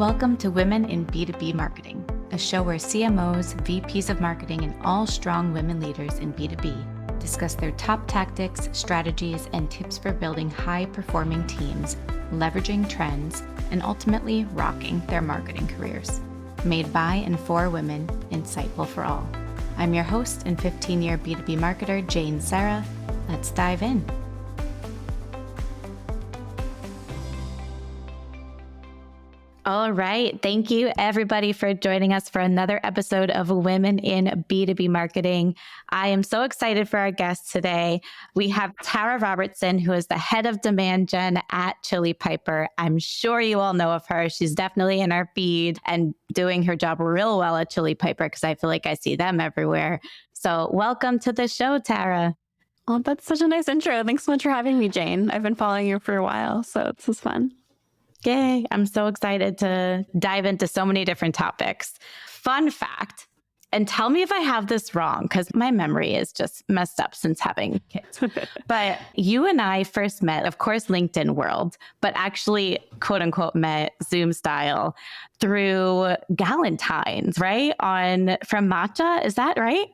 Welcome to Women in B2B Marketing, a show where CMOs, VPs of marketing, and all strong women leaders in B2B discuss their top tactics, strategies, and tips for building high-performing teams, leveraging trends, and ultimately rocking their marketing careers. Made by and for women, insightful for all. I'm your host and 15-year B2B marketer, Jane Serra. Let's dive in. All right. Thank you, everybody, for joining us for another episode of Women in B2B Marketing. I am so excited for our guest today. We have Tara Robertson, who is the head of demand gen at Chili Piper. I'm sure you all know of her. She's definitely in our feed and doing her job real well at Chili Piper because I feel like I see them everywhere. So welcome to the show, Tara. Oh, that's such a nice intro. Thanks so much for having me, Jane. I've been following you for a while, so this is fun. Yay. I'm so excited to dive into so many different topics. Fun fact, and tell me if I have this wrong, because my memory is just messed up since having kids. But you and I first met, of course, LinkedIn world, but actually, quote unquote, met Zoom style through Galentine's, right? From Matcha. Is that right?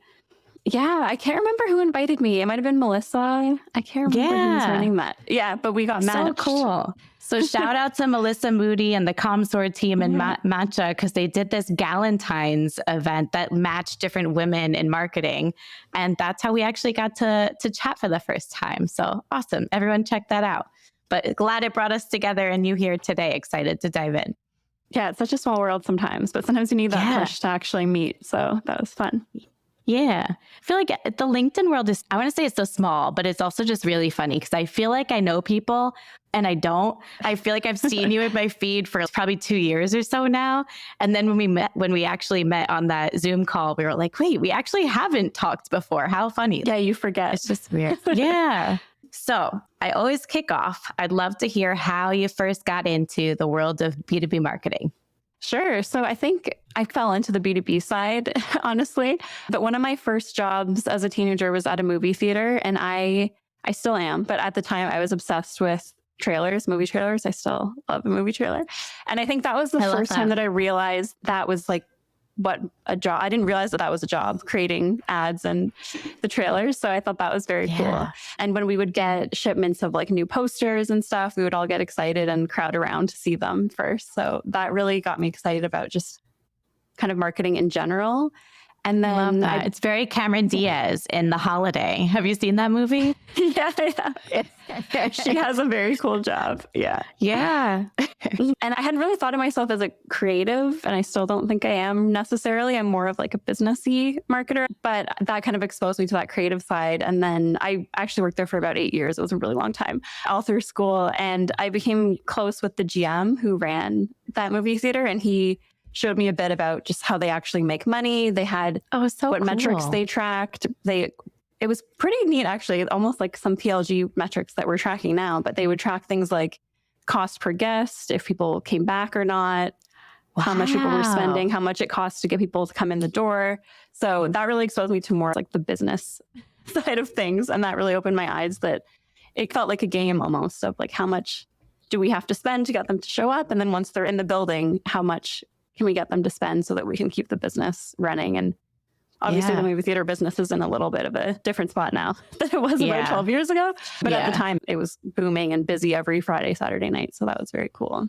Yeah, I can't remember who invited me. It might have been Melissa. I can't remember who was running that. Yeah, but we got matched. So cool. So shout out to Melissa Moody and the ComSword team and Matcha, because they did this Galentine's event that matched different women in marketing. And that's how we actually got to chat for the first time. So awesome. Everyone check that out. But glad it brought us together and you here today. Excited to dive in. Yeah, it's such a small world sometimes, but sometimes you need that push to actually meet. So that was fun. Yeah. I feel like the LinkedIn world is, I want to say it's so small, but it's also just really funny because I feel like I know people and I don't. I feel like I've seen you in my feed for probably 2 years or so now. And then when we actually met on that Zoom call, we were like, wait, we actually haven't talked before. How funny. Yeah, you forget. It's just weird. Yeah. So I always kick off. I'd love to hear how you first got into the world of B2B marketing. Sure. So I think I fell into the B2B side, honestly. But one of my first jobs as a teenager was at a movie theater. And I still am. But at the time, I was obsessed with trailers, movie trailers. I still love a movie trailer. And I think that was the first time that I realized that was like what a job. I didn't realize that was a job, creating ads and the trailers. So I thought that was very cool. And when we would get shipments of like new posters and stuff, we would all get excited and crowd around to see them first. So that really got me excited about just kind of marketing in general. And then love that. It's very Cameron Diaz in The Holiday. Have you seen that movie? Yeah. She has a very cool job. Yeah. Yeah. And I hadn't really thought of myself as a creative, and I still don't think I am necessarily. I'm more of like a businessy marketer, but that kind of exposed me to that creative side. And then I actually worked there for about 8 years. It was a really long time, all through school. And I became close with the GM who ran that movie theater, and he showed me a bit about just how they actually make money. They had what metrics they tracked. It was pretty neat, actually, almost like some PLG metrics that we're tracking now, but they would track things like cost per guest, if people came back or not, how much people were spending, how much it costs to get people to come in the door. So that really exposed me to more like the business side of things. And that really opened my eyes that it felt like a game almost of like, how much do we have to spend to get them to show up? And then once they're in the building, how much can we get them to spend so that we can keep the business running? And obviously the movie theater business is in a little bit of a different spot now than it was about 12 years ago. But at the time it was booming and busy every Friday, Saturday night. So that was very cool.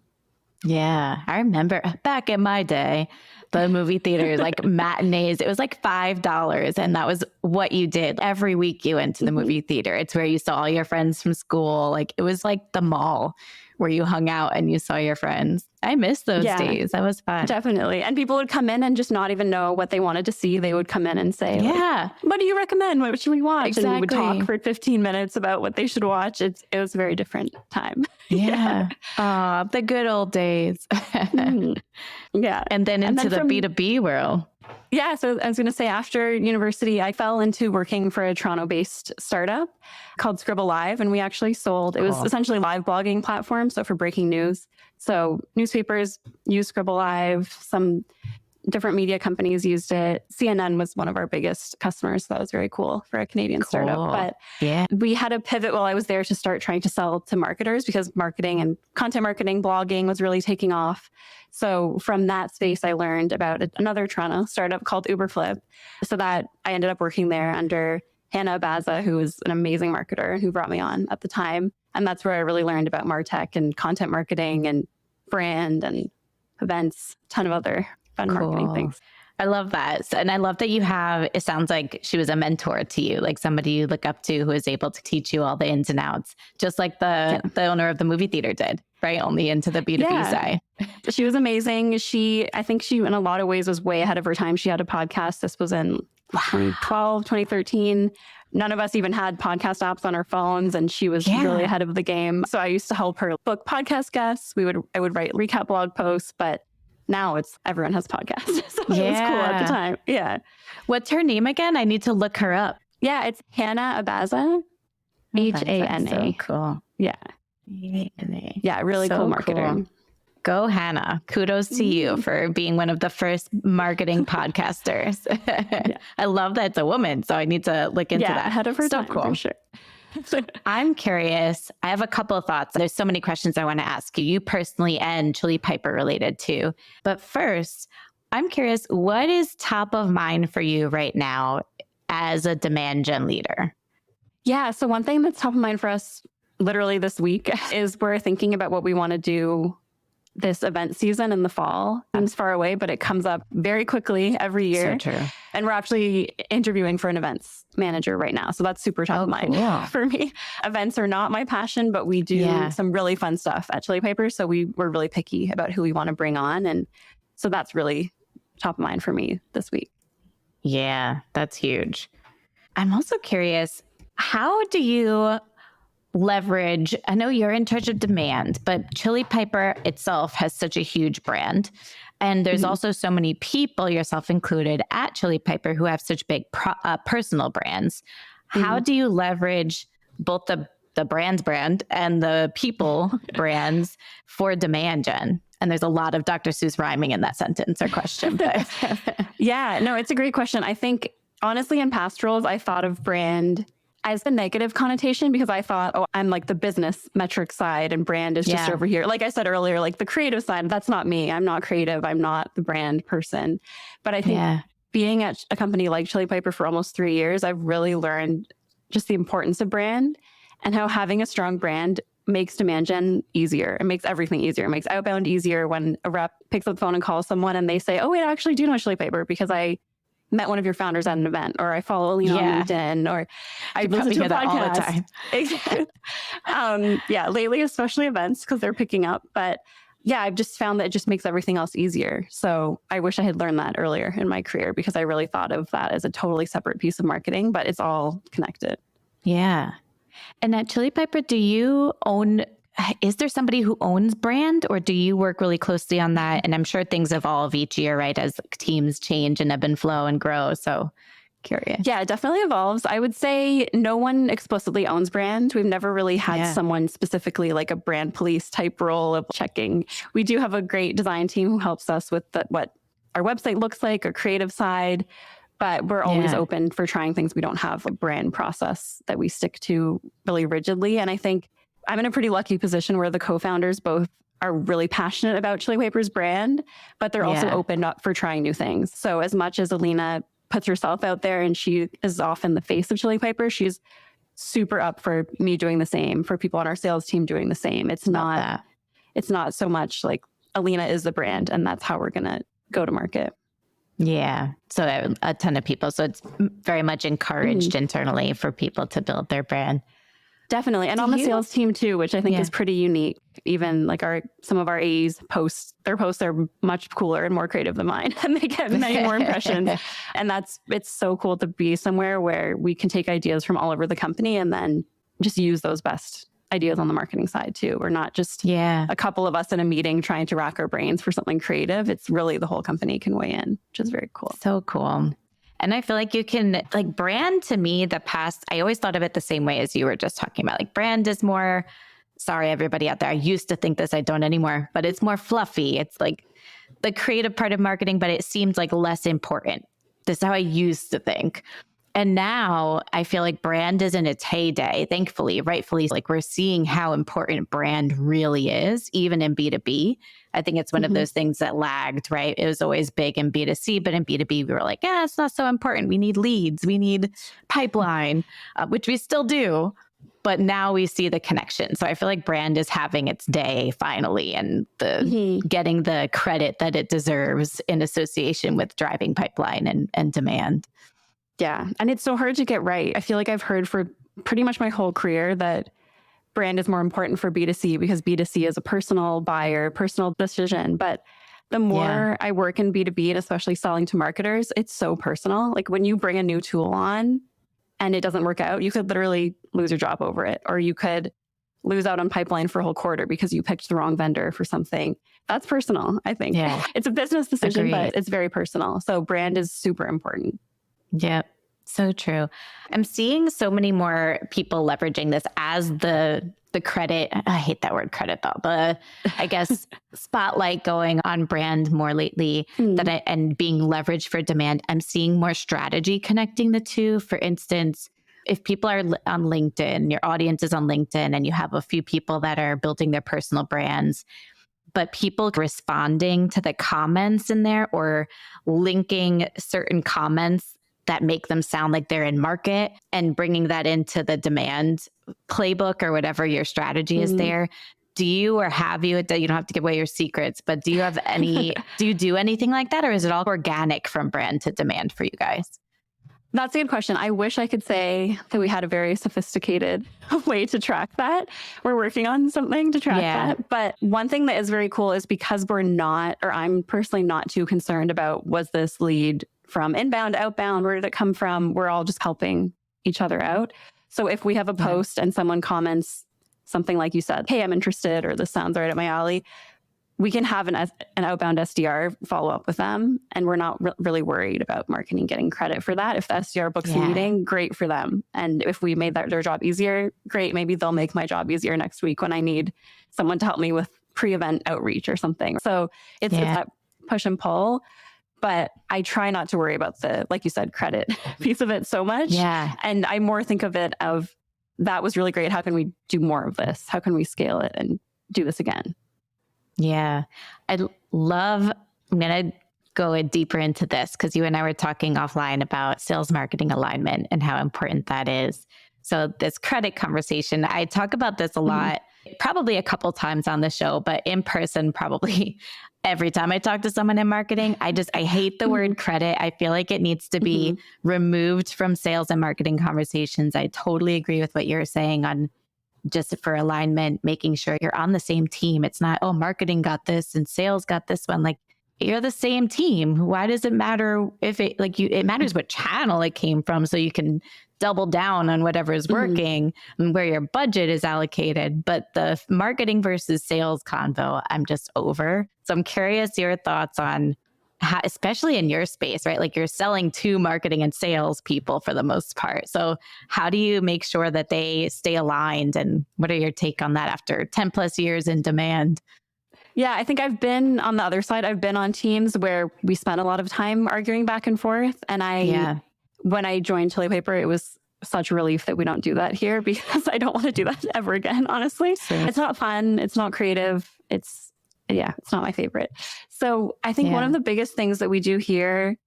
Yeah. I remember back in my day, the movie theater, like matinees, it was like $5. And that was what you did. Every week you went to the movie theater. It's where you saw all your friends from school. Like it was like the mall where you hung out and you saw your friends. I miss those days. That was fun. Definitely. And people would come in and just not even know what they wanted to see. They would come in and say, like, what do you recommend? What should we watch? Exactly. And we would talk for 15 minutes about what they should watch. It was a very different time. Yeah. The good old days. Yeah. And then into the B2B world. Yeah. So I was going to say, after university, I fell into working for a Toronto-based startup called Scribble Live. And we actually sold, it was essentially a live blogging platform. So for breaking news. So newspapers use Scribble Live, some different media companies used it. CNN was one of our biggest customers. So that was very cool for a Canadian startup. But yeah, we had a pivot while I was there to start trying to sell to marketers because marketing and content marketing, blogging was really taking off. So from that space, I learned about another Toronto startup called Uberflip. So that I ended up working there under Hannah Abaza, who was an amazing marketer who brought me on at the time. And that's where I really learned about MarTech and content marketing and brand and events, a ton of other fun marketing things. I love that. And I love that you have, it sounds like she was a mentor to you, like somebody you look up to who is able to teach you all the ins and outs, just like the owner of the movie theater did, right? Only into the B2B side. She was amazing. I think she, in a lot of ways, was way ahead of her time. She had a podcast. This was in 2012, 2013. None of us even had podcast apps on our phones, and she was really ahead of the game. So I used to help her book podcast guests. I would write recap blog posts, but now everyone has podcasts. So it was cool at the time. Yeah. What's her name again? I need to look her up. Yeah, it's Hannah Abaza. Hana. So cool. Yeah. Yeah, really cool marketer. Cool. Go Hannah. Kudos to you for being one of the first marketing podcasters. I love that it's a woman, so I need to look into that. Ahead of her time, cool. For sure. I'm curious. I have a couple of thoughts. There's so many questions I want to ask you personally and Chili Piper related too. But first, I'm curious, what is top of mind for you right now as a demand gen leader? Yeah. So one thing that's top of mind for us literally this week is we're thinking about what we want to do this event season in the fall. Seems far away, but it comes up very quickly every year. So true. And we're actually interviewing for an events manager right now. So that's super top of mind for me. Events are not my passion, but we do some really fun stuff at Chili Piper. So we're really picky about who we want to bring on. And so that's really top of mind for me this week. Yeah, that's huge. I'm also curious, how do you leverage, I know you're in charge of demand, but Chili Piper itself has such a huge brand. And there's also so many people, yourself included, at Chili Piper who have such big personal brands. How do you leverage both the brand and the people brands for demand gen? And there's a lot of Dr. Seuss rhyming in that sentence or question. But yeah, no, it's a great question. I think, honestly, in past roles, I thought of brand as the negative connotation because I thought, I'm like the business metric side and brand is just over here. Like I said earlier, like the creative side, that's not me. I'm not creative. I'm not the brand person. But I think being at a company like Chili Piper for almost 3 years, I've really learned just the importance of brand and how having a strong brand makes demand gen easier. It makes everything easier. It makes outbound easier when a rep picks up the phone and calls someone and they say, oh, wait, I actually do know Chili Piper because I met one of your founders at an event, or I follow Alina on LinkedIn, or I listen to a podcast all the time. Lately, especially events because they're picking up. But yeah, I've just found that it just makes everything else easier. So I wish I had learned that earlier in my career because I really thought of that as a totally separate piece of marketing, but it's all connected. Yeah. And at Chili Piper, is there somebody who owns brand or do you work really closely on that? And I'm sure things evolve each year, right? As teams change and ebb and flow and grow. So curious. Yeah, it definitely evolves. I would say no one explicitly owns brand. We've never really had someone specifically like a brand police type role of checking. We do have a great design team who helps us with what our website looks like, our creative side. But we're always open for trying things. We don't have a brand process that we stick to really rigidly. And I think I'm in a pretty lucky position where the co-founders both are really passionate about Chili Piper's brand, but they're also open up for trying new things. So as much as Alina puts herself out there and she is often the face of Chili Piper, she's super up for me doing the same, for people on our sales team doing the same. It's not so much like Alina is the brand and that's how we're going to go to market. Yeah. So a ton of people. So it's very much encouraged internally for people to build their brand. Definitely. And on the sales team too, which I think is pretty unique. Even like some of our AEs their posts are much cooler and more creative than mine. And they get many more impressions. And it's so cool to be somewhere where we can take ideas from all over the company and then just use those best ideas on the marketing side too. We're not just a couple of us in a meeting trying to rack our brains for something creative. It's really the whole company can weigh in, which is very cool. So cool. And I feel like you can, like brand to me, I always thought of it the same way as you were just talking about. Like brand is more, sorry, everybody out there, I used to think this, I don't anymore, but it's more fluffy. It's like the creative part of marketing, but it seemed like less important. This is how I used to think. And now I feel like brand is in its heyday, thankfully, rightfully. Like we're seeing how important brand really is, even in B2B. I think it's one of those things that lagged, right? It was always big in B2C, but in B2B, we were like, yeah, it's not so important. We need leads. We need pipeline, which we still do. But now we see the connection. So I feel like brand is having its day finally, and getting the credit that it deserves in association with driving pipeline and demand. Yeah. And it's so hard to get right. I feel like I've heard for pretty much my whole career that brand is more important for B2C because B2C is a personal buyer, personal decision. But the more I work in B2B and especially selling to marketers, it's so personal. Like when you bring a new tool on and it doesn't work out, you could literally lose your job over it. Or you could lose out on pipeline for a whole quarter because you picked the wrong vendor for something. That's personal, I think. Yeah. It's a business decision, but it's very personal. So brand is super important. Yep. So true. I'm seeing so many more people leveraging this as the credit. I hate that word credit though. I guess spotlight going on brand more lately and being leveraged for demand. I'm seeing more strategy connecting the two. For instance, if people are on LinkedIn, your audience is on LinkedIn and you have a few people that are building their personal brands, but people responding to the comments in there or linking certain comments that make them sound like they're in market and bringing that into the demand playbook or whatever your strategy is there. Do you or have you, you don't have to give away your secrets, but do you have any, do you do anything like that? Or is it all organic from brand to demand for you guys? That's a good question. I wish I could say that we had a very sophisticated way to track that. We're working on something to track that. But one thing that is very cool is because we're not, or I'm personally not too concerned about was this lead from inbound, outbound, where did it come from? We're all just helping each other out. So if we have a post and someone comments something like you said, hey, I'm interested, or this sounds right up my alley, we can have an outbound SDR follow up with them. And we're not really worried about marketing getting credit for that. If the SDR books a meeting, great for them. And if we made their job easier, great. Maybe they'll make my job easier next week when I need someone to help me with pre-event outreach or something. So it's that push and pull. But I try not to worry about the, like you said, credit piece of it so much. Yeah. And I more think of it of, that was really great. How can we do more of this? How can we scale it and do this again? Yeah. I'm going to go deeper into this because you and I were talking offline about sales marketing alignment and how important that is. So this credit conversation, I talk about this a lot, probably a couple times on the show, but in person, probably every time I talk to someone in marketing. I hate the word credit. I feel like it needs to be removed from sales and marketing conversations. I totally agree with what you're saying on just for alignment, making sure you're on the same team. It's not, oh, marketing got this and sales got this one. Like, you're the same team. Why does it matter if it matters what channel it came from, so you can double down on whatever is working and where your budget is allocated. But the marketing versus sales convo, I'm just over. So I'm curious your thoughts on how, especially in your space, right? Like you're selling to marketing and sales people for the most part. So how do you make sure that they stay aligned? And what are your take on that after 10 plus years in demand? Yeah, I think I've been on the other side. I've been on teams where we spent a lot of time arguing back and forth. And when I joined Chili Paper, it was such a relief that we don't do that here, because I don't want to do that ever again, honestly. Same. It's not fun. It's not creative. It's not my favorite. So I think one of the biggest things that we do here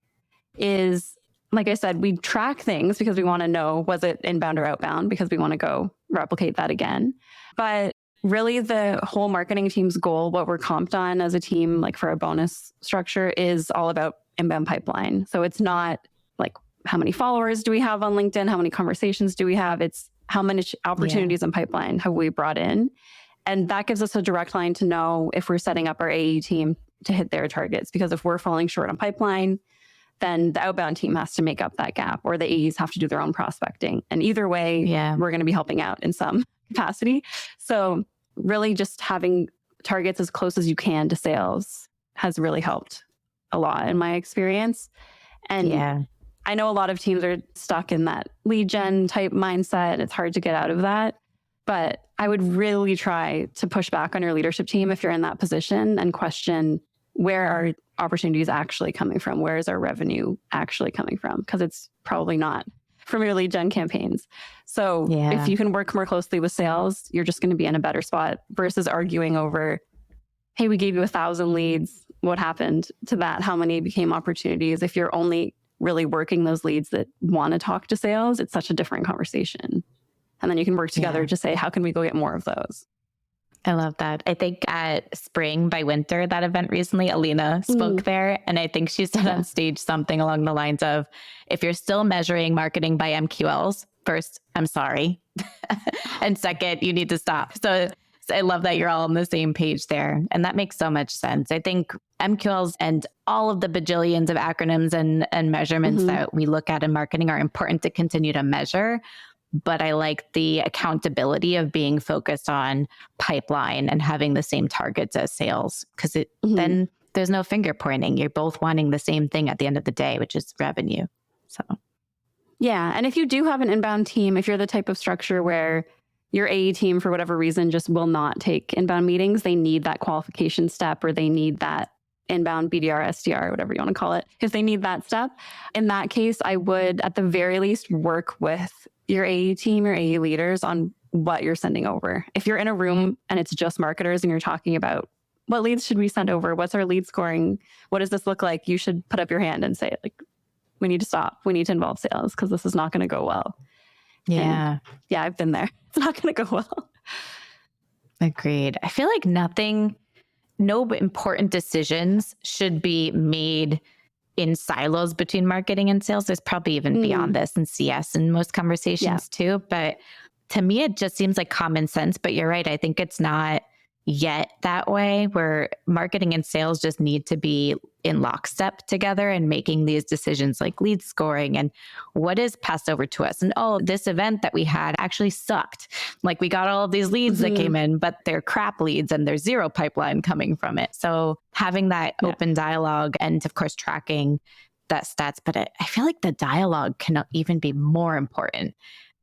is, like I said, we track things because we want to know, was it inbound or outbound? Because we want to go replicate that again. But really the whole marketing team's goal, what we're comped on as a team, like for a bonus structure, is all about inbound pipeline. So it's not like, how many followers do we have on LinkedIn? How many conversations do we have? It's how many opportunities in pipeline have we brought in? And that gives us a direct line to know if we're setting up our AE team to hit their targets. Because if we're falling short on pipeline, then the outbound team has to make up that gap, or the AEs have to do their own prospecting. And either way, we're going to be helping out in some capacity. So really just having targets as close as you can to sales has really helped a lot in my experience. And I know a lot of teams are stuck in that lead gen type mindset. It's hard to get out of that. But I would really try to push back on your leadership team if you're in that position and question, where are opportunities actually coming from? Where is our revenue actually coming from? Because it's probably not from your lead gen campaigns. So if you can work more closely with sales, you're just going to be in a better spot versus arguing over, hey, we gave you 1,000 leads. What happened to that? How many became opportunities? If you're only really working those leads that want to talk to sales, it's such a different conversation. And then you can work together to say, how can we go get more of those? I love that. I think at Spring by Winter, that event recently, Alina spoke there. And I think she said on stage something along the lines of, if you're still measuring marketing by MQLs, first, I'm sorry. And second, you need to stop. So I love that you're all on the same page there. And that makes so much sense. I think MQLs and all of the bajillions of acronyms and measurements that we look at in marketing are important to continue to measure. But I like the accountability of being focused on pipeline and having the same targets as sales, because then there's no finger pointing. You're both wanting the same thing at the end of the day, which is revenue. So, yeah. And if you do have an inbound team, if you're the type of structure where your AE team, for whatever reason, just will not take inbound meetings, they need that qualification step, or they need that inbound BDR, SDR, whatever you want to call it. If they need that step, in that case, I would at the very least work with your AE team, your AE leaders on what you're sending over. If you're in a room and it's just marketers and you're talking about what leads should we send over? What's our lead scoring? What does this look like? You should put up your hand and say, like, we need to stop. We need to involve sales because this is not going to go well. yeah. And yeah, I've been there. It's not going to go well. Agreed. I feel like no important decisions should be made in silos between marketing and sales. There's probably even beyond this in CS in most conversations too. But to me, it just seems like common sense. But you're right. I think it's not yet that way, where marketing and sales just need to be in lockstep together and making these decisions like lead scoring and what is passed over to us. And this event that we had actually sucked. Like we got all of these leads that came in, but they're crap leads and there's zero pipeline coming from it. So having that open dialogue and of course tracking that stats, but I feel like the dialogue can even be more important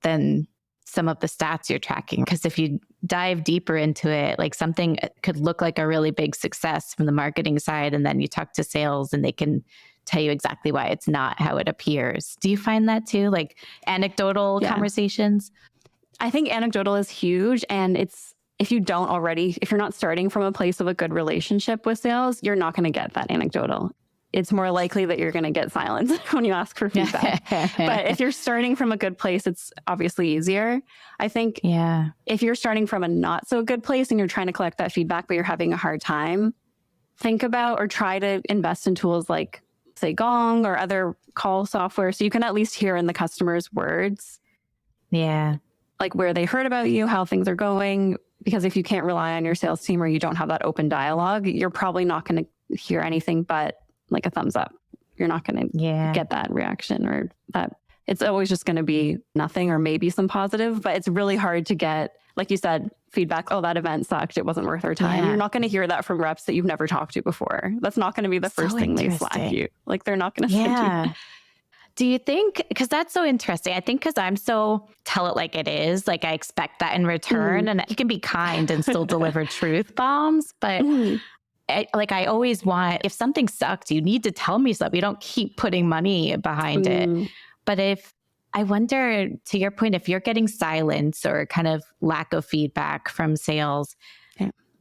than some of the stats you're tracking. Because if you dive deeper into it, like something could look like a really big success from the marketing side, and then you talk to sales and they can tell you exactly why it's not how it appears. Do you find that too? Like anecdotal conversations? I think anecdotal is huge. And if you're not starting from a place of a good relationship with sales, you're not going to get that anecdotal. It's more likely that you're going to get silence when you ask for feedback. But if you're starting from a good place, it's obviously easier. I think if you're starting from a not so good place and you're trying to collect that feedback, but you're having a hard time, think about or try to invest in tools like, say, Gong or other call software, so you can at least hear in the customer's words. Yeah. Like where they heard about you, how things are going. Because if you can't rely on your sales team or you don't have that open dialogue, you're probably not going to hear anything but like a thumbs up. You're not going to get that reaction, or that it's always just going to be nothing or maybe some positive, but it's really hard to get, like you said, feedback. Oh, that event sucked. It wasn't worth our time. You're not going to hear that from reps that you've never talked to before. That's not going to be the first thing they slack you. Like they're not going to send you that. Do you think, because that's so interesting, I think because I'm so tell it like it is, like I expect that in return, and you can be kind and still deliver truth bombs, but I always want, if something sucked, you need to tell me so. You don't keep putting money behind it. But I wonder, to your point, if you're getting silence or kind of lack of feedback from sales,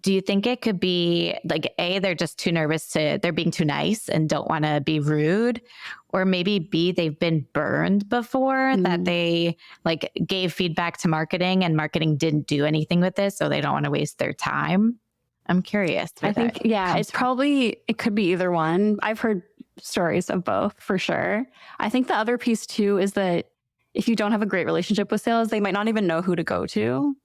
do you think it could be like, A, they're just too nervous they're being too nice and don't want to be rude? Or maybe B, they've been burned before, that they like gave feedback to marketing and marketing didn't do anything with this, so they don't want to waste their time? I'm curious. I think, it could be either one. I've heard stories of both for sure. I think the other piece too is that if you don't have a great relationship with sales, they might not even know who to go to.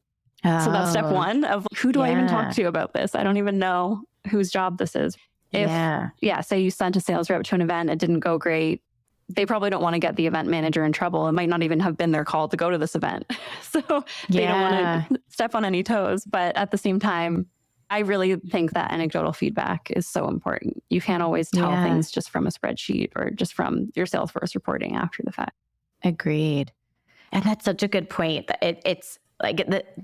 So that's step one of who do I even talk to about this? I don't even know whose job this is. Say you sent a sales rep to an event, it didn't go great. They probably don't want to get the event manager in trouble. It might not even have been their call to go to this event. So they don't want to step on any toes. But at the same time, I really think that anecdotal feedback is so important. You can't always tell things just from a spreadsheet or just from your Salesforce reporting after the fact. Agreed. And that's such a good point. It's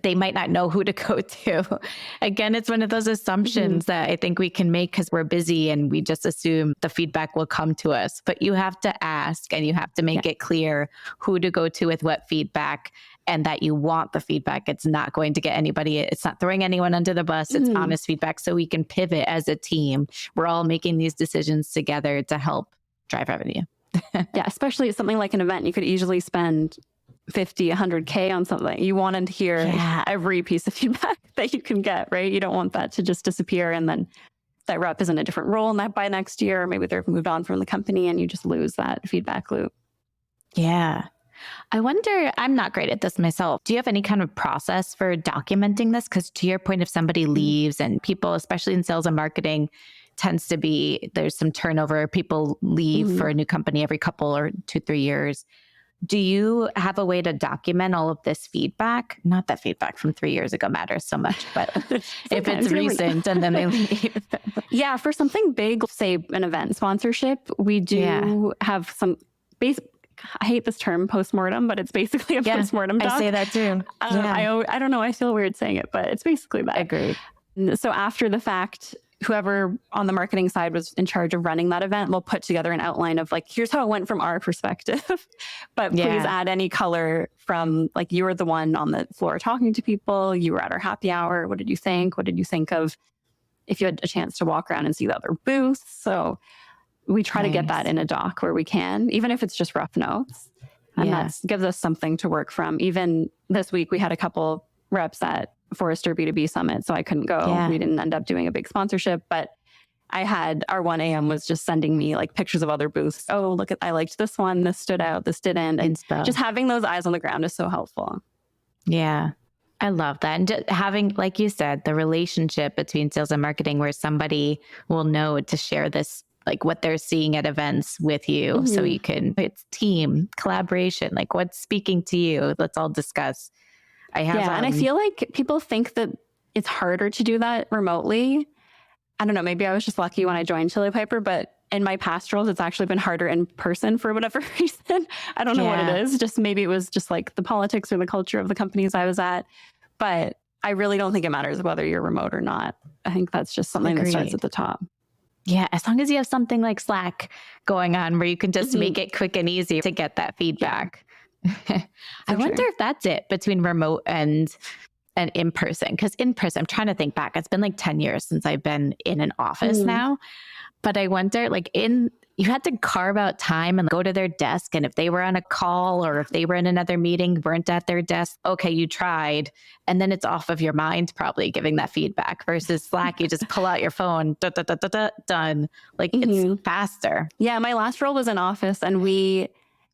they might not know who to go to. Again, it's one of those assumptions that I think we can make because we're busy and we just assume the feedback will come to us. But you have to ask and you have to make it clear who to go to with what feedback, and that you want the feedback. It's not going to get anybody, it's not throwing anyone under the bus. It's honest feedback so we can pivot as a team. We're all making these decisions together to help drive revenue. Yeah, especially something like an event. You could easily spend 50, 100K on something. You want to hear every piece of feedback that you can get, right? You don't want that to just disappear and then that rep is in a different role and that by next year, maybe they've moved on from the company and you just lose that feedback loop. Yeah. I wonder, I'm not great at this myself. Do you have any kind of process for documenting this? Because to your point, if somebody leaves, and people, especially in sales and marketing, tends to be, there's some turnover. People leave for a new company every couple or 2-3 years. Do you have a way to document all of this feedback? Not that feedback from 3 years ago matters so much, but if it's recent and then they leave. Yeah, for something big, say an event sponsorship, we do have some basic, I hate this term postmortem, but it's basically a postmortem doc. I say that too. I don't know. I feel weird saying it, but it's basically that. Agreed. So after the fact, whoever on the marketing side was in charge of running that event will put together an outline of like, here's how it went from our perspective. But please add any color from like, you were the one on the floor talking to people. You were at our happy hour. What did you think? What did you think of if you had a chance to walk around and see the other booths? So we try to get that in a doc where we can, even if it's just rough notes. And that gives us something to work from. Even this week, we had a couple reps at Forrester B2B Summit, so I couldn't go. Yeah. We didn't end up doing a big sponsorship, but I had our 1 a.m. was just sending me like pictures of other booths. Oh, look at, I liked this one. This stood out. This didn't. And just having those eyes on the ground is so helpful. Yeah. I love that. And just having, like you said, the relationship between sales and marketing where somebody will know to share this, like what they're seeing at events with you. So you can, it's team collaboration, like what's speaking to you. Let's all discuss. And I feel like people think that it's harder to do that remotely. I don't know, maybe I was just lucky when I joined Chili Piper, but in my past roles, it's actually been harder in person for whatever reason. I don't know what it is. Just maybe it was just like the politics or the culture of the companies I was at. But I really don't think it matters whether you're remote or not. I think that's just something that starts at the top. Yeah, as long as you have something like Slack going on where you can just make it quick and easy to get that feedback. I wonder if that's it between remote and in person. Because in person, I'm trying to think back. It's been like 10 years since I've been in an office now. But I wonder, like you had to carve out time and go to their desk. And if they were on a call or if they were in another meeting, weren't at their desk, okay, you tried. And then it's off of your mind, probably giving that feedback versus Slack. You just pull out your phone, done. Like it's faster. Yeah. My last role was in office and we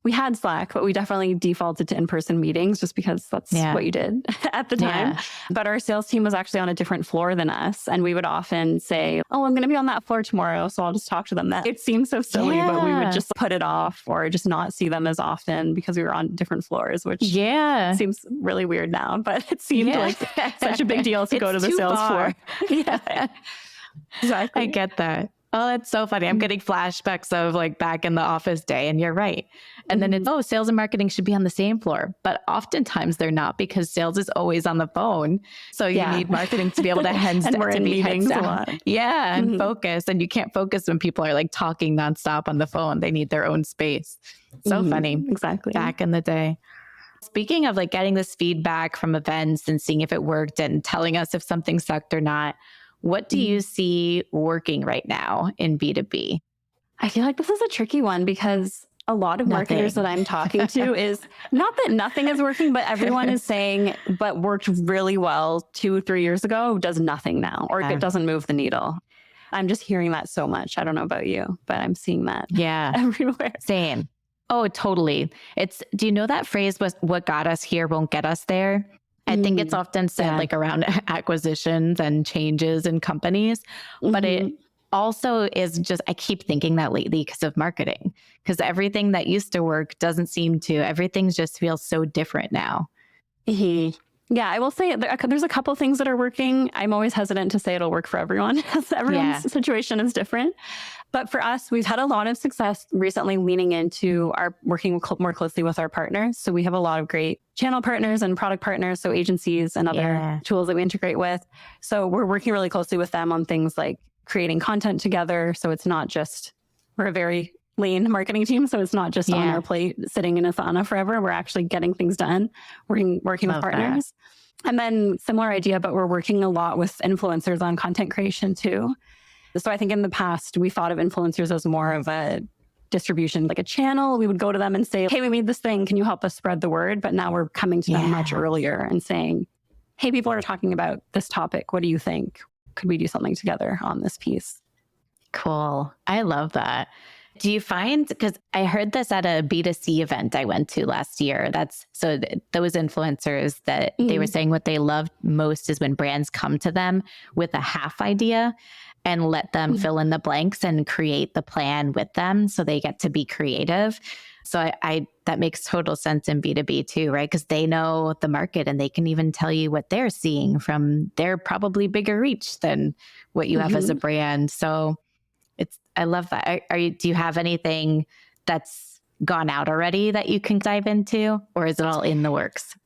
had Slack, but we definitely defaulted to in-person meetings just because that's what you did at the time. Yeah. But our sales team was actually on a different floor than us. And we would often say, oh, I'm going to be on that floor tomorrow, so I'll just talk to them then. It seems so silly, but we would just put it off or just not see them as often because we were on different floors, which seems really weird now, but it seemed like such a big deal to go to the sales floor. Exactly. I get that. Oh, that's so funny. I'm getting flashbacks of like back in the office day, and you're right. And then it's, sales and marketing should be on the same floor. But oftentimes they're not because sales is always on the phone. So you need marketing to be able to and we're in meetings a lot. Yeah, and focus. And you can't focus when people are like talking nonstop on the phone. They need their own space. So funny. Exactly. Back in the day. Speaking of like getting this feedback from events and seeing if it worked and telling us if something sucked or not, what do you see working right now in B2B? I feel like this is a tricky one because a lot of marketers that I'm talking to is not that nothing is working, but everyone is saying, but worked really well 2-3 years ago, does nothing now, or it doesn't move the needle. I'm just hearing that so much. I don't know about you, but I'm seeing that everywhere. Same. Oh, totally. Do you know that phrase was what got us here won't get us there? I think it's often said like around acquisitions and changes in companies, but it also is just, I keep thinking that lately because of marketing, because everything that used to work doesn't seem to, everything just feels so different now. Yeah, I will say there's a couple things that are working. I'm always hesitant to say it'll work for everyone because everyone's situation is different. But for us, we've had a lot of success recently leaning into our working more closely with our partners. So we have a lot of great channel partners and product partners, so agencies and other tools that we integrate with. So we're working really closely with them on things like creating content together. So it's not just, we're a very lean marketing team. So it's not just on our plate sitting in a sauna forever. We're actually getting things done, working with partners. And then similar idea, but we're working a lot with influencers on content creation too. So I think in the past, we thought of influencers as more of a distribution, like a channel. We would go to them and say, hey, we made this thing. Can you help us spread the word? But now we're coming to them much earlier and saying, hey, people are talking about this topic. What do you think? Could we do something together on this piece? Cool. I love that. Do you find, because I heard this at a B2C event I went to last year, those influencers that they were saying what they love most is when brands come to them with a half idea and let them fill in the blanks and create the plan with them so they get to be creative. So I that makes total sense in B2B too, right? Because they know the market and they can even tell you what they're seeing from their probably bigger reach than what you have as a brand. So I love that. Do you have anything that's gone out already that you can dive into, or is it all in the works?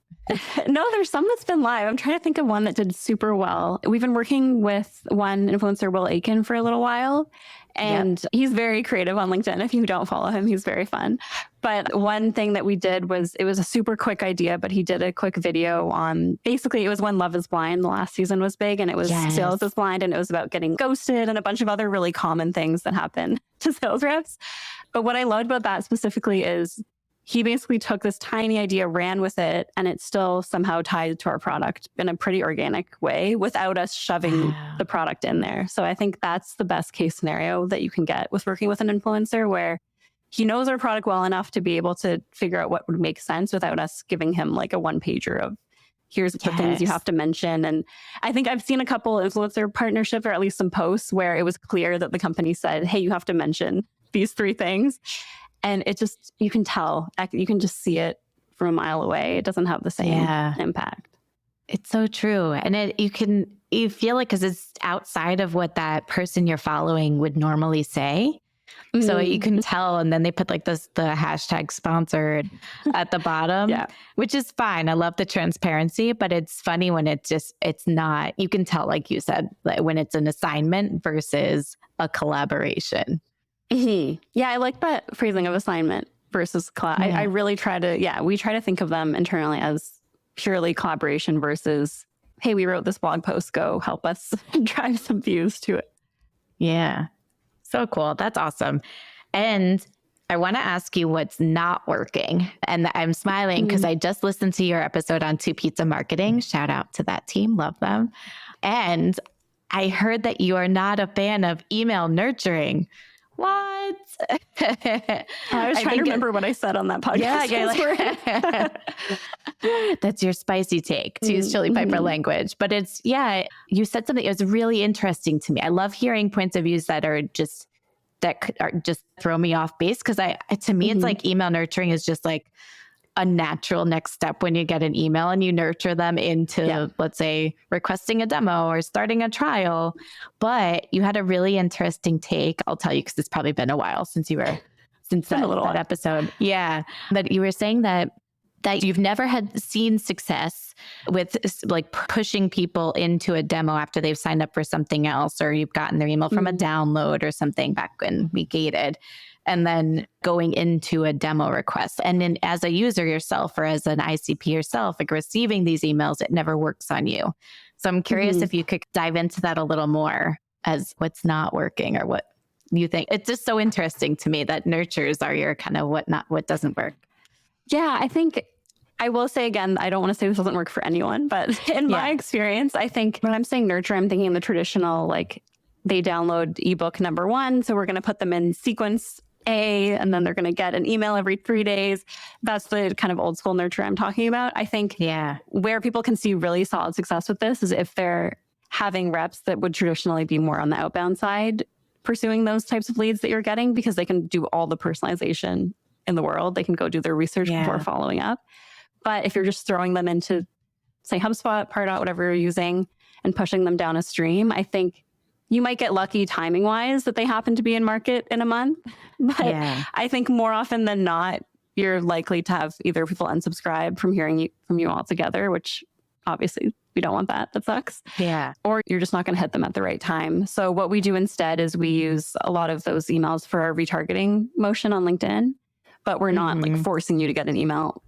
No, there's some that's been live. I'm trying to think of one that did super well. We've been working with one influencer, Will Aiken, for a little while. And he's very creative on LinkedIn. If you don't follow him, he's very fun. But one thing that we did was, it was a super quick idea, but he did a quick video on, basically it was when Love is Blind, the last season was big, and it was sales is blind, and it was about getting ghosted and a bunch of other really common things that happen to sales reps. But what I loved about that specifically is he basically took this tiny idea, ran with it, and it's still somehow tied to our product in a pretty organic way without us shoving the product in there. So I think that's the best case scenario that you can get with working with an influencer, where he knows our product well enough to be able to figure out what would make sense without us giving him like a one pager of here's the things you have to mention. And I think I've seen a couple influencer partnerships, or at least some posts, where it was clear that the company said, hey, you have to mention these 3 things. And it just, you can tell, you can just see it from a mile away. It doesn't have the same impact. It's so true. And you feel like, because it's outside of what that person you're following would normally say. So you can tell. And then they put like the hashtag sponsored at the bottom, which is fine. I love the transparency, but it's funny when it's not, you can tell, like you said, when it's an assignment versus a collaboration. Yeah, I like that phrasing of assignment versus collab. I really try to, we try to think of them internally as purely collaboration versus, hey, we wrote this blog post, go help us drive some views to it. Yeah. So cool. That's awesome. And I want to ask you what's not working. And I'm smiling because I just listened to your episode on 2 Marketing. Shout out to that team. Love them. And I heard that you are not a fan of email nurturing. What? I was trying to remember what I said on that podcast. That's your spicy take, to use Chili Piper language. But you said something, it was really interesting to me. I love hearing points of views that are just throw me off base. Because to me, it's like email nurturing is just like a natural next step when you get an email and you nurture them into, let's say, requesting a demo or starting a trial. But you had a really interesting take. I'll tell you, because it's probably been a while since that episode. Yeah. That you were saying that you've never seen success with like pushing people into a demo after they've signed up for something else, or you've gotten their email from a download or something back when we gated, and then going into a demo request. And then as a user yourself, or as an ICP yourself, like receiving these emails, it never works on you. So I'm curious if you could dive into that a little more as what's not working, or what you think. It's just so interesting to me that nurtures are your kind of what doesn't work. Yeah, I think I will say again, I don't want to say this doesn't work for anyone, but in my experience, I think when I'm saying nurture, I'm thinking the traditional, like they download ebook number 1. So we're going to put them in sequence A, and then they're going to get an email every 3 days. That's the kind of old school nurture I'm talking about. I think where people can see really solid success with this is if they're having reps that would traditionally be more on the outbound side, pursuing those types of leads that you're getting, because they can do all the personalization in the world. They can go do their research before following up. But if you're just throwing them into say HubSpot, Pardot, whatever you're using, and pushing them down a stream. I think you might get lucky timing wise that they happen to be in market in a month. But I think more often than not, you're likely to have either people unsubscribe from hearing from you altogether, which obviously we don't want that. That sucks. Yeah. Or you're just not going to hit them at the right time. So what we do instead is we use a lot of those emails for our retargeting motion on LinkedIn, but we're not like forcing you to get an email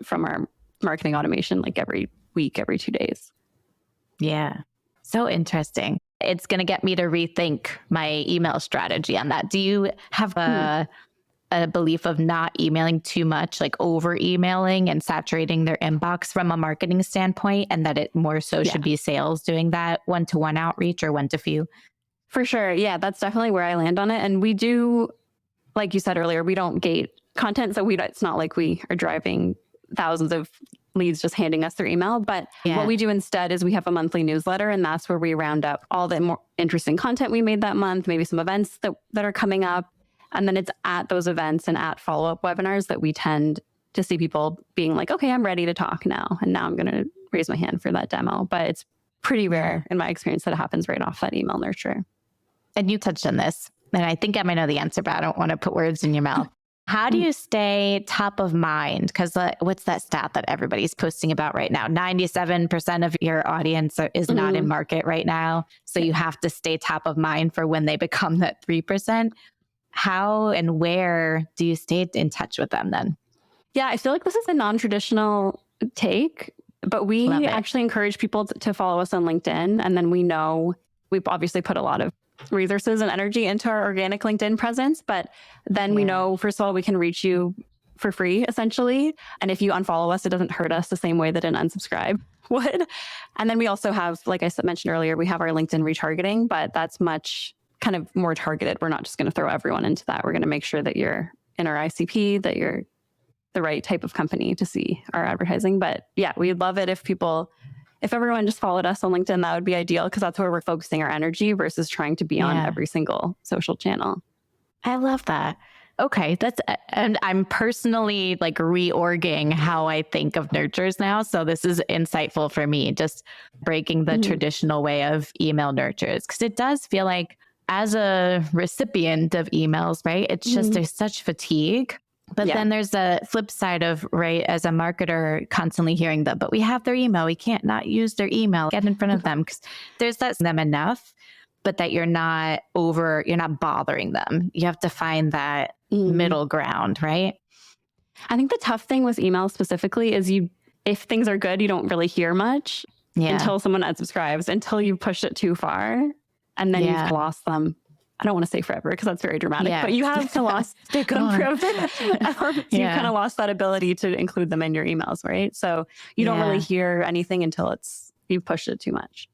from our marketing automation like every week, every 2 days. Yeah. So interesting. It's going to get me to rethink my email strategy on that. Do you have a belief of not emailing too much, like over emailing and saturating their inbox from a marketing standpoint, and that it more so should be sales doing that one-to-one outreach or one-to-few? For sure. Yeah, that's definitely where I land on it. And we do, like you said earlier, we don't gate content. So it's not like we are driving thousands of leads just handing us their email. But what we do instead is we have a monthly newsletter, and that's where we round up all the more interesting content we made that month, maybe some events that are coming up. And then it's at those events and at follow-up webinars that we tend to see people being like, okay, I'm ready to talk now. And now I'm going to raise my hand for that demo. But it's pretty rare in my experience that it happens right off that email nurture. And you touched on this, and I think I might know the answer, but I don't want to put words in your mouth. How do you stay top of mind? Because what's that stat that everybody's posting about right now? 97% of your audience is not in market right now. So you have to stay top of mind for when they become that 3%. How and where do you stay in touch with them then? Yeah, I feel like this is a non-traditional take, but we actually encourage people to follow us on LinkedIn. And then we know we've obviously put a lot of resources and energy into our organic LinkedIn presence, but then we know, first of all, we can reach you for free, essentially. And if you unfollow us, it doesn't hurt us the same way that an unsubscribe would. And then we also have, like I mentioned earlier, we have our LinkedIn retargeting, but that's much kind of more targeted. We're not just going to throw everyone into that. We're going to make sure that you're in our ICP, that you're the right type of company to see our advertising. But yeah, we'd love it if everyone just followed us on LinkedIn. That would be ideal, because that's where we're focusing our energy versus trying to be on every single social channel. I love that. Okay. And I'm personally like reorging how I think of nurtures now. So this is insightful for me, just breaking the traditional way of email nurtures. Because it does feel like, as a recipient of emails, right, it's just, there's such fatigue. But then there's the flip side of, right, as a marketer, constantly hearing them, but we have their email. We can't not use their email. Get in front of them, because there's them enough, but that you're not bothering them. You have to find that middle ground, right? I think the tough thing with email specifically is if things are good, you don't really hear much until someone unsubscribes, until you push it too far, and then you've lost them. I don't want to say forever, because that's very dramatic, but you have to lost them forever. You kind of lost that ability to include them in your emails, right? So you don't really hear anything until you've pushed it too much.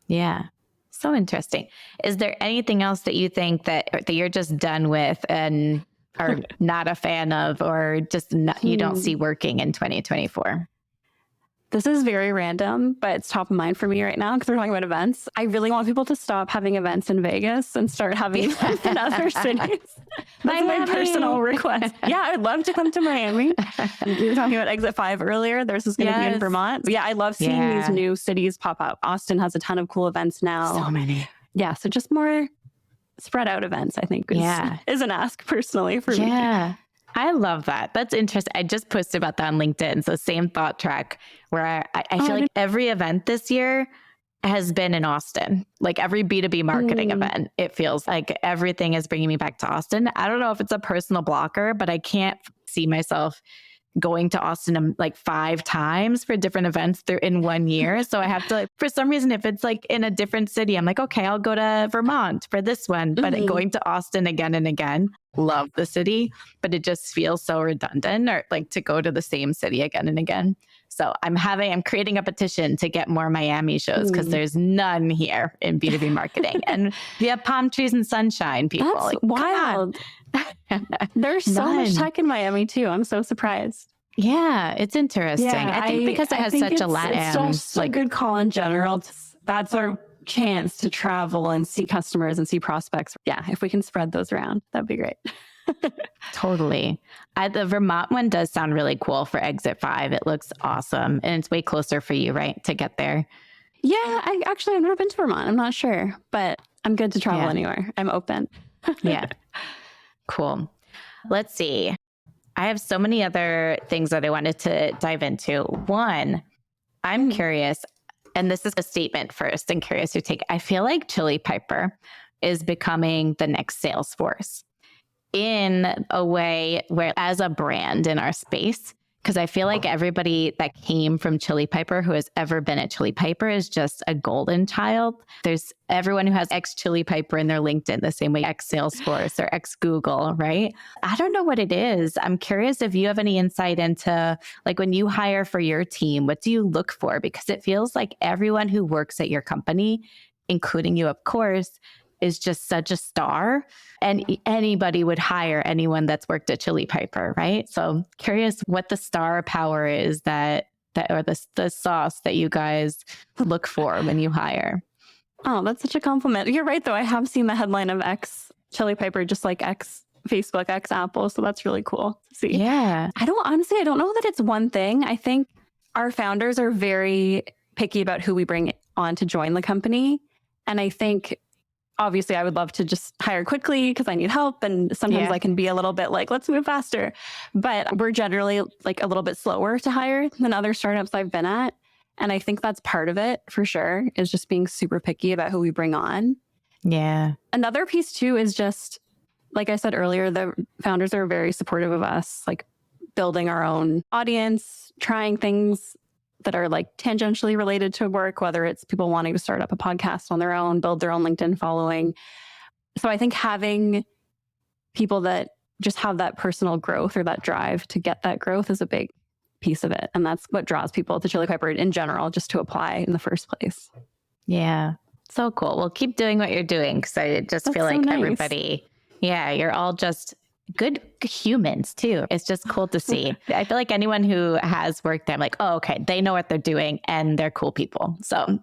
Yeah. So interesting. Is there anything else that you think that you're just done with and are not a fan of, or just you don't see working in 2024? This is very random, but it's top of mind for me right now because we're talking about events. I really want people to stop having events in Vegas and start having events in other cities. That's my personal request. Yeah, I'd love to come to Miami. We were talking about Exit 5 earlier. There's this going to be in Vermont. But yeah, I love seeing these new cities pop up. Austin has a ton of cool events now. So many. Yeah, so just more spread out events, I think, is an ask personally for me. Yeah. I love that. That's interesting. I just posted about that on LinkedIn. So same thought track where I feel like every event this year has been in Austin. Like every B2B marketing event, it feels like everything is bringing me back to Austin. I don't know if it's a personal blocker, but I can't see myself going to Austin like 5 times for different events in 1 year. So I have to, for some reason, if it's like in a different city, I'm like, okay, I'll go to Vermont for this one, but going to Austin again and again, love the city, but it just feels so redundant, or like to go to the same city again and again. So I'm creating a petition to get more Miami shows, because there's none here in B2B marketing. And we have palm trees and sunshine, people. That's like, wild. There's so much tech in Miami too. I'm so surprised. Yeah, it's interesting. Yeah, I think because it has such a LATAM. It's just a good call in general. That's our chance to travel and see customers and see prospects. Yeah, if we can spread those around, that'd be great. Totally. The Vermont one does sound really cool for Exit 5. It looks awesome. And it's way closer for you, right, to get there? Yeah, I've never been to Vermont. I'm not sure, but I'm good to travel anywhere. I'm open. Yeah. Cool. Let's see. I have so many other things that I wanted to dive into. One, I'm curious, and this is a statement first, and curious your take. I feel like Chili Piper is becoming the next Salesforce in a way where, as a brand in our space, because I feel like everybody that came from Chili Piper who has ever been at Chili Piper is just a golden child. There's everyone who has ex Chili Piper in their LinkedIn, the same way ex Salesforce or ex Google, right? I don't know what it is. I'm curious if you have any insight into, like, when you hire for your team, what do you look for? Because it feels like everyone who works at your company, including you, of course, is just such a star, and anybody would hire anyone that's worked at Chili Piper, right? So curious what the star power is that or the sauce that you guys look for when you hire. Oh, that's such a compliment. You're right, though. I have seen the headline of ex Chili Piper, just like ex Facebook, ex Apple. So that's really cool to see. Yeah. I don't know that it's one thing. I think our founders are very picky about who we bring on to join the company. And I think, obviously, I would love to just hire quickly because I need help. And sometimes I can be a little bit like, let's move faster. But we're generally like a little bit slower to hire than other startups I've been at. And I think that's part of it for sure, is just being super picky about who we bring on. Yeah. Another piece too is just, like I said earlier, the founders are very supportive of us, like building our own audience, trying things that are like tangentially related to work, whether it's people wanting to start up a podcast on their own, build their own LinkedIn following. So I think having people that just have that personal growth or that drive to get that growth is a big piece of it. And that's what draws people to Chili Piper in general, just to apply in the first place. Yeah. So cool. Well, keep doing what you're doing, because I just feel like everybody, you're all just good humans too. It's just cool to see. I feel like anyone who has worked there, I'm like, oh, okay, they know what they're doing and they're cool people. So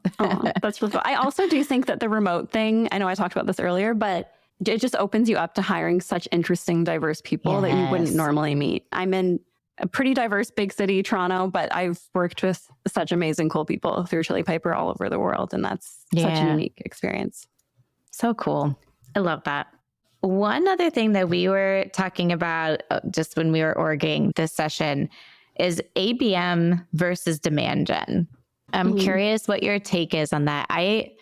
that's really cool. I also do think that the remote thing, I know I talked about this earlier, but it just opens you up to hiring such interesting, diverse people that you wouldn't normally meet. I'm in a pretty diverse big city, Toronto, but I've worked with such amazing, cool people through Chili Piper all over the world. And that's such a unique experience. So cool. I love that. One other thing that we were talking about just when we were orging this session is ABM versus demand gen. I'm curious what your take is on that. I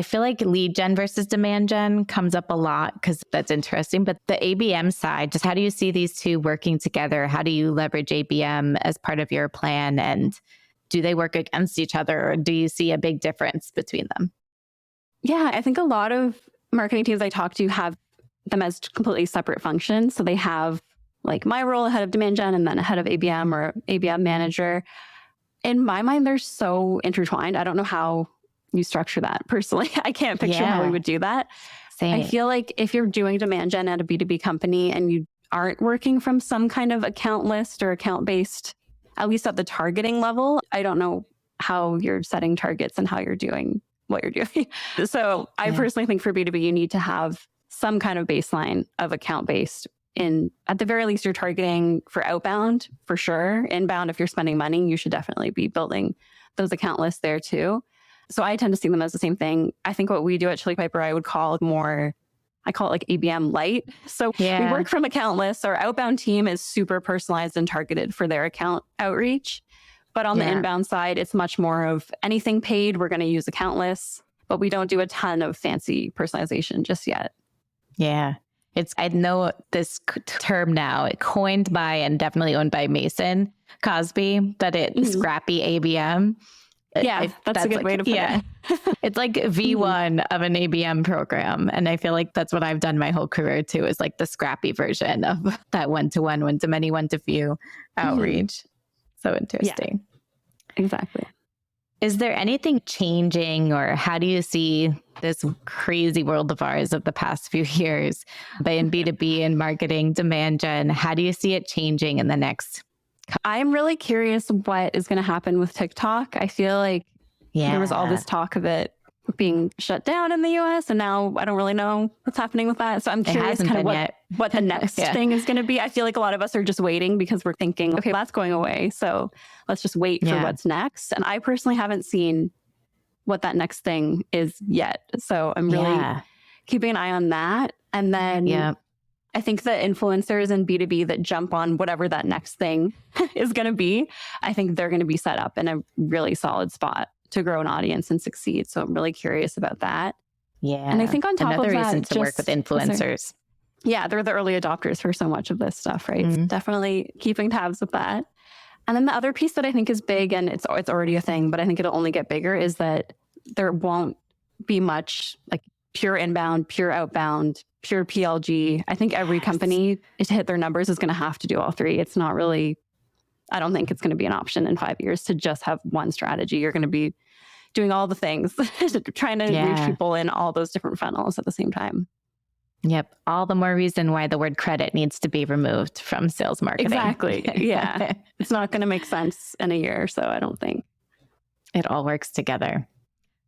feel like lead gen versus demand gen comes up a lot because that's interesting. But the ABM side, just how do you see these two working together? How do you leverage ABM as part of your plan? And do they work against each other, or do you see a big difference between them? Yeah, I think a lot of marketing teams I talk to have them as completely separate functions. So they have like my role, head of demand gen, and then a head of ABM or ABM manager. In my mind, they're so intertwined. I don't know how you structure that personally. I can't picture how we would do that. Same. I feel like if you're doing demand gen at a B2B company and you aren't working from some kind of account list or account based, at least at the targeting level, I don't know how you're setting targets and how you're doing what you're doing. So I personally think for B2B, you need to have some kind of baseline of account based. At the very least, you're targeting for outbound for sure. Inbound, if you're spending money, you should definitely be building those account lists there too. So I tend to see them as the same thing. I think what we do at Chili Piper, I call it like ABM light. So we work from account lists. Our outbound team is super personalized and targeted for their account outreach. But on the inbound side, it's much more of anything paid, we're going to use account lists, but we don't do a ton of fancy personalization just yet. Yeah. I know this term now, coined by and definitely owned by Mason Cosby, but it's scrappy ABM. Yeah, that's a good way to put it. It's like V1 of an ABM program. And I feel like that's what I've done my whole career too, is like the scrappy version of that one-to-one, one-to-many, one-to-few outreach. So interesting. Yeah, exactly. Is there anything changing, or how do you see this crazy world of ours of the past few years, but in B2B and marketing, demand gen, how do you see it changing in the next? I'm really curious what is going to happen with TikTok. I feel like there was all this talk of it being shut down in the US. And now I don't really know what's happening with that. So I'm curious kind of what the next thing is going to be. I feel like a lot of us are just waiting because we're thinking, okay, that's going away. So let's just wait for what's next. And I personally haven't seen what that next thing is yet. So I'm really keeping an eye on that. And then I think the influencers in B2B that jump on whatever that next thing is going to be, I think they're going to be set up in a really solid spot to grow an audience and succeed. So I'm really curious about that. Yeah. And I think on top another of that, reason to work with influencers. Yeah, they're the early adopters for so much of this stuff, right? Mm-hmm. Definitely keeping tabs with that. And then the other piece that I think is big, and it's already a thing, but I think it'll only get bigger, is that there won't be much like pure inbound, pure outbound, pure PLG. I think every company to hit their numbers is going to have to do all three. It's not really, I don't think it's going to be an option in 5 years to just have one strategy. You're going to be doing all the things, trying to reach people in all those different funnels at the same time. Yep. All the more reason why the word credit needs to be removed from sales marketing. Exactly. Yeah. It's not going to make sense in a year or so, I don't think. It all works together.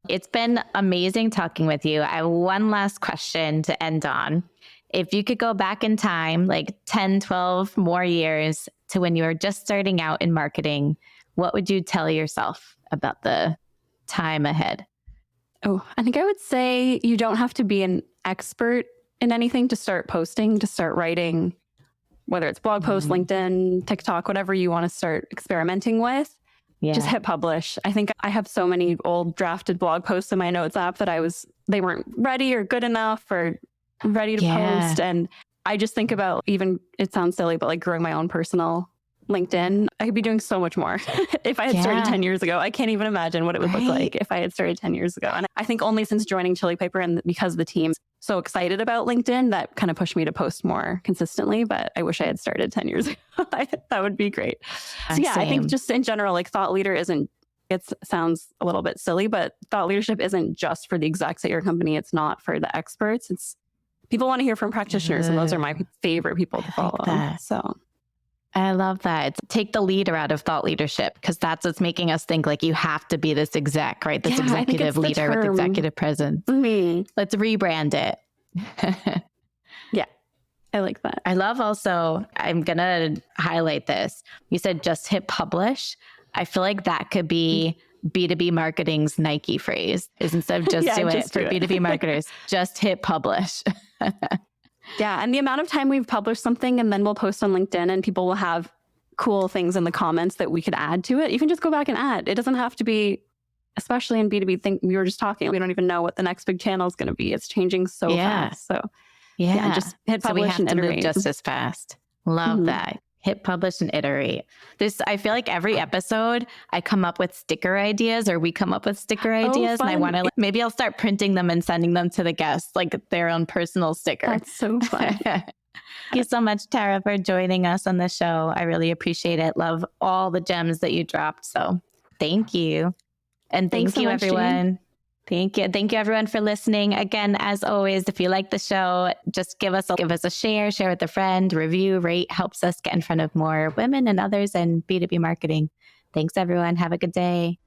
It's been amazing talking with you. I have one last question to end on. If you could go back in time, like 10, 12 more years to when you were just starting out in marketing, what would you tell yourself about the time ahead? Oh, I think I would say you don't have to be an expert in anything to start posting, to start writing, whether it's blog posts, LinkedIn, TikTok, whatever you want to start experimenting with. Just hit publish. I think I have so many old drafted blog posts in my notes app that they weren't ready or good enough or ready to post. And I just think about, even, it sounds silly, but like growing my own personal LinkedIn, I could be doing so much more if I had started 10 years ago. I can't even imagine what it would look like if I had started 10 years ago. And I think only since joining Chili Piper and because the team's so excited about LinkedIn, that kind of pushed me to post more consistently. But I wish I had started 10 years ago. That would be great. So yeah, I think just in general, like thought leader it sounds a little bit silly, but thought leadership isn't just for the execs at your company. It's not for the experts. It's people want to hear from practitioners, and those are my favorite people to follow. So I love that. It's take the leader out of thought leadership, because that's what's making us think like you have to be this exec, right? This executive leader with executive presence. Let's rebrand it. Yeah, I like that. I love also, I'm going to highlight this. You said just hit publish. I feel like that could be B2B marketing's Nike phrase, is instead of just do it for B2B marketers, just hit publish. Yeah. And the amount of time we've published something and then we'll post on LinkedIn and people will have cool things in the comments that we could add to it. You can just go back and add. It doesn't have to be, especially in B2B, we were just talking, we don't even know what the next big channel is going to be. It's changing so fast. So just hit publish, so we have to move just as fast. Love that. Hit publish and iterate. I feel like every episode I come up with sticker ideas, or we come up with sticker ideas, and I want to maybe I'll start printing them and sending them to the guests, like their own personal sticker. That's so fun. Thank you so much, Tara, for joining us on the show. I really appreciate it. Love all the gems that you dropped. So thank you. And thank you, everyone. Jane. Thank you. Thank you, everyone, for listening. Again, as always, if you like the show, just give us a share with a friend, review, rate, helps us get in front of more women and others in B2B marketing. Thanks, everyone. Have a good day.